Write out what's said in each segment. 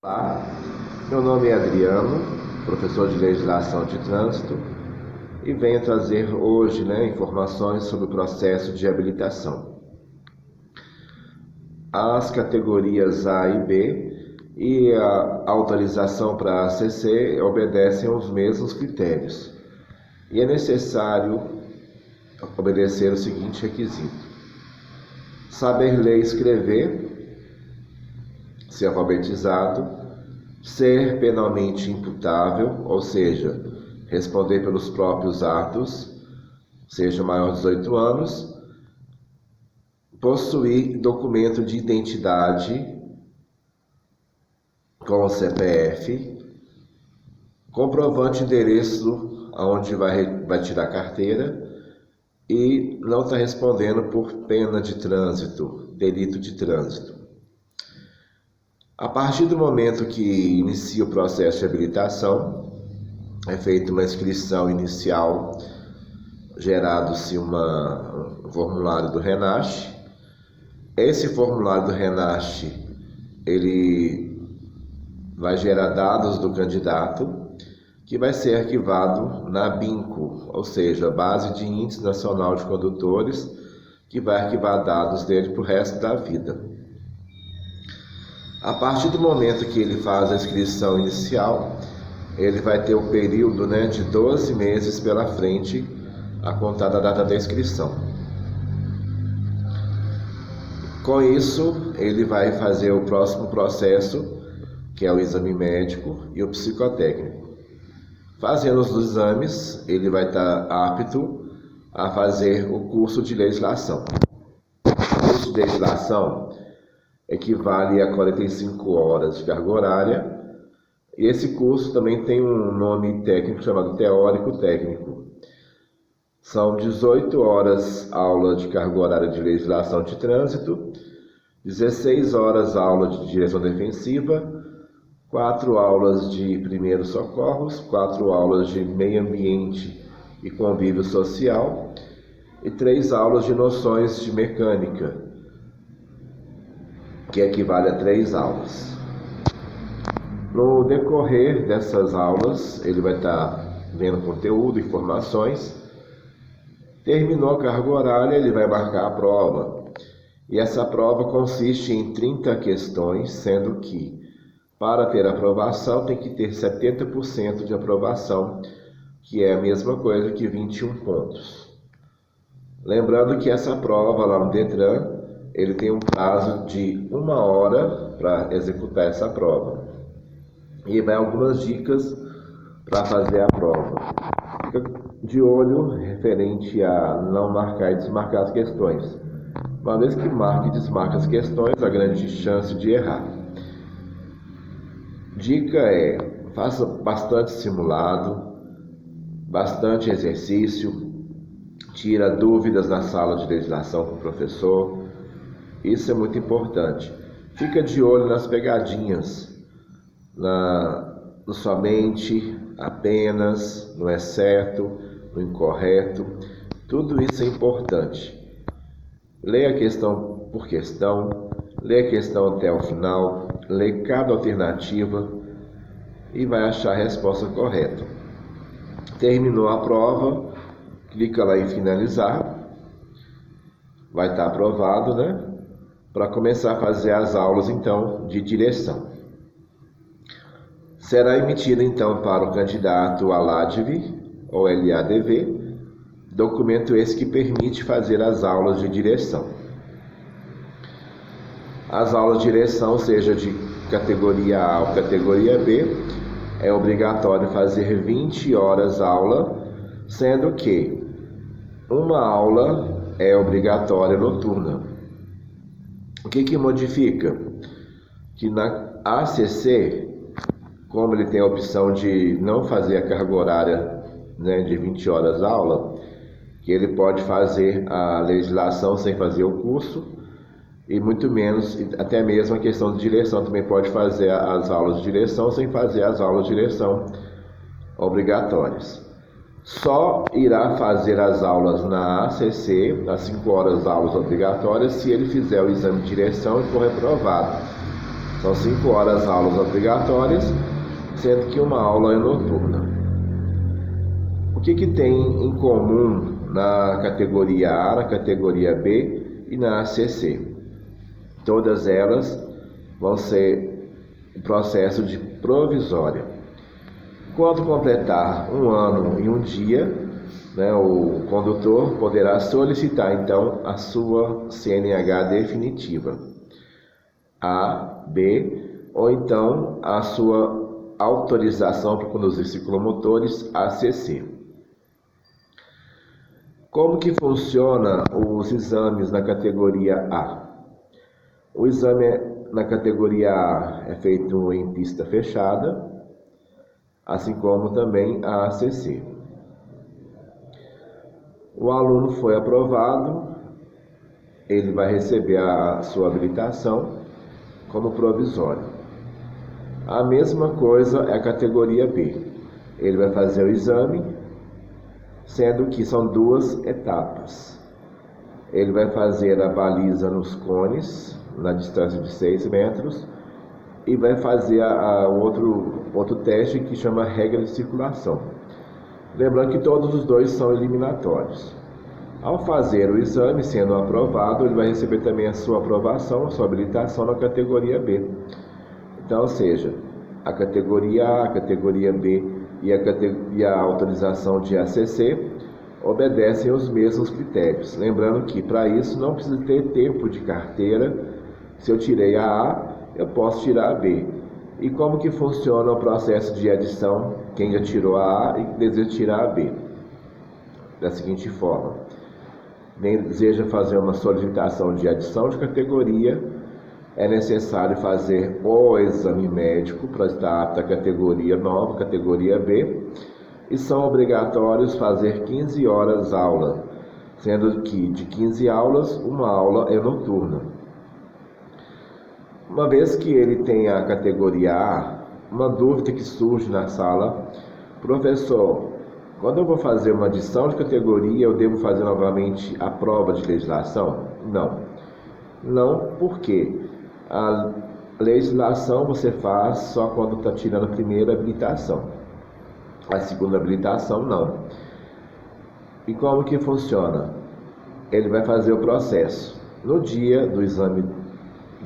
Olá, meu nome é Adriano, professor de Legislação de Trânsito, e venho trazer hoje informações sobre o processo de habilitação. As categorias A e B e a autorização para a CC obedecem aos mesmos critérios, e é necessário obedecer o seguinte requisito: saber ler e escrever, ser alfabetizado, ser penalmente imputável, ou seja, responder pelos próprios atos, seja maior de 18 anos, possuir documento de identidade com o CPF, comprovante de endereço aonde vai tirar a carteira e não está respondendo por pena de trânsito, delito de trânsito. A partir do momento que inicia o processo de habilitação, é feita uma inscrição inicial, gerado-se um formulário do RENASC. Esse formulário do RENASC, ele vai gerar dados do candidato, que vai ser arquivado na BINCO, ou seja, Base de Índice Nacional de Condutores, que vai arquivar dados dele para o resto da vida. A partir do momento que ele faz a inscrição inicial, ele vai ter o período de 12 meses pela frente, a contar da data da inscrição. Com isso, ele vai fazer o próximo processo, que é o exame médico e o psicotécnico. Fazendo os exames, ele vai estar apto a fazer o curso de legislação. O curso de legislação equivale a 45 horas de carga horária, e esse curso também tem um nome técnico chamado teórico técnico. São 18 horas aula de carga horária de legislação de trânsito, 16 horas aula de direção defensiva, 4 aulas de primeiros socorros, 4 aulas de meio ambiente e convívio social e 3 aulas de noções de mecânica, que equivale a 3 aulas. No decorrer dessas aulas, ele vai estar vendo conteúdo, informações. Terminou a carga horária, ele vai marcar a prova. E essa prova consiste em 30 questões, sendo que, para ter aprovação, tem que ter 70% de aprovação, que é a mesma coisa que 21 pontos. Lembrando que essa prova lá no Detran, ele tem um prazo de 1 hora para executar essa prova. E vai algumas dicas para fazer a prova. Fica de olho referente a não marcar e desmarcar as questões. Uma vez que marca e desmarca as questões, há grande chance de errar. Dica é: faça bastante simulado, bastante exercício, tira dúvidas na sala de legislação com o professor. Isso é muito importante. Fica de olho nas pegadinhas, na somente, apenas, no é certo, no incorreto. Tudo isso é importante. Leia a questão por questão, leia a questão até o final, leia cada alternativa e vai achar a resposta correta. Terminou a prova, clica lá em finalizar, vai estar aprovado, para começar a fazer as aulas, então, de direção. Será emitido, então, para o candidato a LADV ou LADV, documento esse que permite fazer as aulas de direção. As aulas de direção, seja de categoria A ou categoria B, é obrigatório fazer 20 horas aula, sendo que uma aula é obrigatória noturna. O que modifica? Que na ACC, como ele tem a opção de não fazer a carga horária de 20 horas aula, que ele pode fazer a legislação sem fazer o curso, e muito menos, até mesmo a questão de direção, também pode fazer as aulas de direção sem fazer as aulas de direção obrigatórias. Só irá fazer as aulas na ACC, as 5 horas aulas obrigatórias, se ele fizer o exame de direção e for reprovado. São 5 horas aulas obrigatórias, sendo que uma aula é noturna. O que tem em comum na categoria A, na categoria B e na ACC? Todas elas vão ser o processo de provisória. Quando completar 1 ano e 1 dia, o condutor poderá solicitar então a sua CNH definitiva, A, B, ou então a sua autorização para conduzir ciclomotores, ACC. Como que funciona os exames na categoria A? O exame na categoria A é feito em pista fechada, assim como também a ACC. O aluno foi aprovado, ele vai receber a sua habilitação como provisório. A mesma coisa é a categoria B. Ele vai fazer o exame, sendo que são 2 etapas. Ele vai fazer a baliza nos cones, na distância de 6 metros, e vai fazer outro teste que chama regra de circulação. Lembrando que todos os dois são eliminatórios. Ao fazer o exame, sendo aprovado, ele vai receber também a sua aprovação, a sua habilitação na categoria B. Então, ou seja, a categoria A, a categoria B e a autorização de ACC obedecem aos mesmos critérios. Lembrando que para isso não precisa ter tempo de carteira. Se eu tirei a A, eu posso tirar a B. E como que funciona o processo de adição? Quem já tirou a A e deseja tirar a B? Da seguinte forma: deseja fazer uma solicitação de adição de categoria, é necessário fazer o exame médico para estar apto à categoria nova, categoria B, e são obrigatórios fazer 15 horas aula, sendo que de 15 aulas, uma aula é noturna. Uma vez que ele tem a categoria A, uma dúvida que surge na sala: professor, quando eu vou fazer uma adição de categoria, eu devo fazer novamente a prova de legislação? Não, porque a legislação você faz só quando está tirando a primeira habilitação. A segunda habilitação, não. E como que funciona? Ele vai fazer o processo. No dia do exame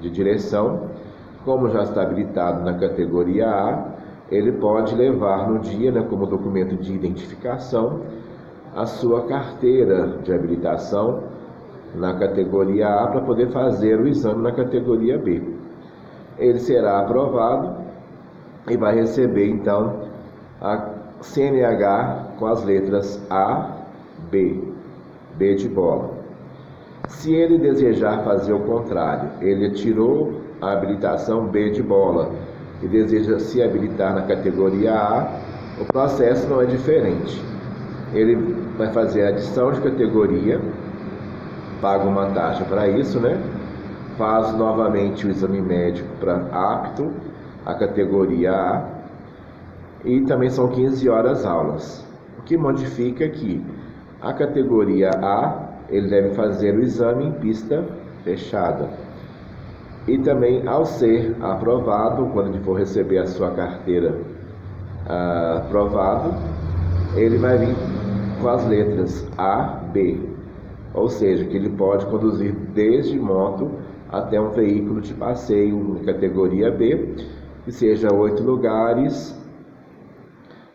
de direção, como já está habilitado na categoria A, ele pode levar no dia, como documento de identificação, a sua carteira de habilitação na categoria A para poder fazer o exame na categoria B. Ele será aprovado e vai receber então a CNH com as letras A, B de bola. Se ele desejar fazer o contrário, ele tirou a habilitação B de bola e deseja se habilitar na categoria A, o processo não é diferente. Ele vai fazer a adição de categoria, paga uma taxa para isso, faz novamente o exame médico para apto à categoria A, e também são 15 horas aulas. O que modifica que a categoria A, ele deve fazer o exame em pista fechada. E também, ao ser aprovado, quando ele for receber a sua carteira aprovado, ele vai vir com as letras A, B. Ou seja, que ele pode conduzir desde moto até um veículo de passeio em categoria B, que seja 8 lugares,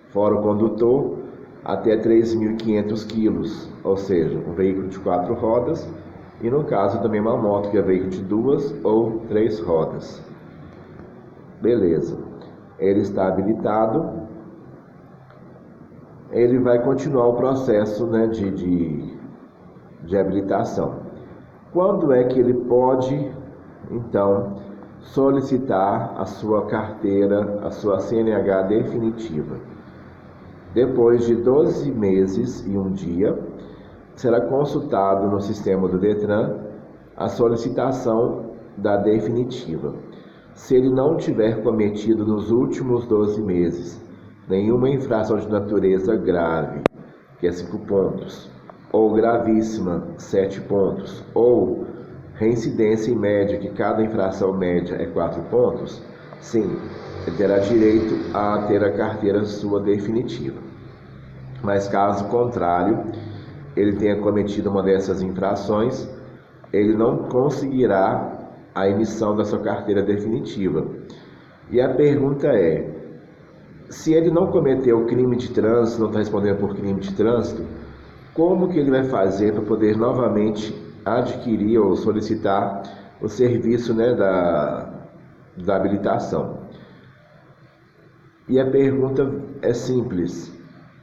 fora o condutor, até 3.500 quilos, ou seja, um veículo de 4 rodas, e no caso também uma moto que é veículo de 2 ou 3 rodas. Beleza, ele está habilitado, ele vai continuar o processo de habilitação. Quando é que ele pode, então, solicitar a sua carteira, a sua CNH definitiva? Depois de 12 meses e 1 dia, será consultado no sistema do Detran a solicitação da definitiva. Se ele não tiver cometido nos últimos 12 meses nenhuma infração de natureza grave, que é 5 pontos, ou gravíssima, 7 pontos, ou reincidência em média, que cada infração média é 4 pontos, sim, ele terá direito a ter a carteira sua definitiva. Mas caso contrário, ele tenha cometido uma dessas infrações, ele não conseguirá a emissão da sua carteira definitiva. E a pergunta é, se ele não cometeu crime de trânsito, não está respondendo por crime de trânsito, como que ele vai fazer para poder novamente adquirir ou solicitar o serviço, né, da habilitação? E a pergunta é simples.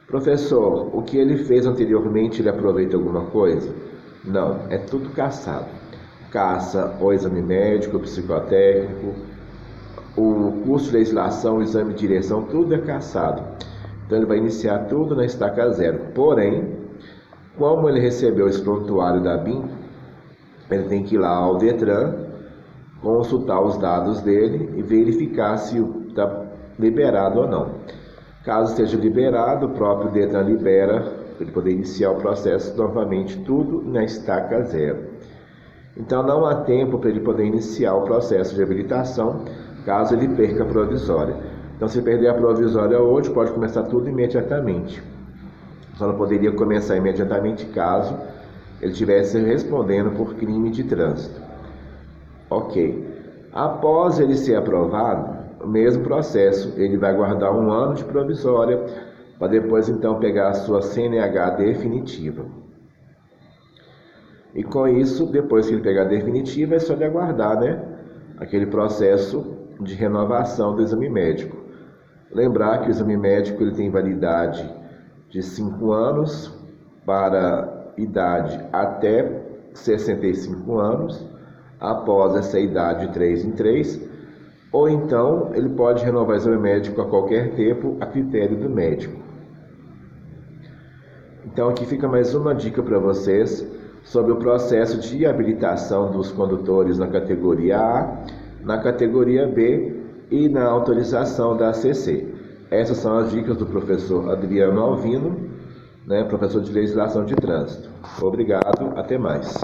Professor, o que ele fez anteriormente, ele aproveita alguma coisa? Não, é tudo caçado. Caça o exame médico, o psicotécnico, o curso de legislação, o exame de direção, tudo é caçado. Então ele vai iniciar tudo na estaca zero. Porém, como ele recebeu esse prontuário da BIM, ele tem que ir lá ao Detran, consultar os dados dele e verificar se está liberado ou não. Caso esteja liberado, o próprio Detran libera para ele poder iniciar o processo novamente, tudo na estaca zero. Então não há tempo para ele poder iniciar o processo de habilitação, caso ele perca a provisória. Então, se perder a provisória hoje, pode começar tudo imediatamente. Só não poderia começar imediatamente caso ele estivesse respondendo por crime de trânsito. Ok. Após ele ser aprovado, o mesmo processo, ele vai guardar 1 ano de provisória, para depois então pegar a sua CNH definitiva. E com isso, depois que ele pegar a definitiva, é só ele aguardar, né, aquele processo de renovação do exame médico. Lembrar que o exame médico ele tem validade de 5 anos para idade até 65 anos, após essa idade de 3 em 3, ou então ele pode renovar o exame médico a qualquer tempo, a critério do médico. Então aqui fica mais uma dica para vocês sobre o processo de habilitação dos condutores na categoria A, na categoria B e na autorização da ACC. Essas são as dicas do professor Adriano Alvino, professor de legislação de trânsito. Obrigado, até mais.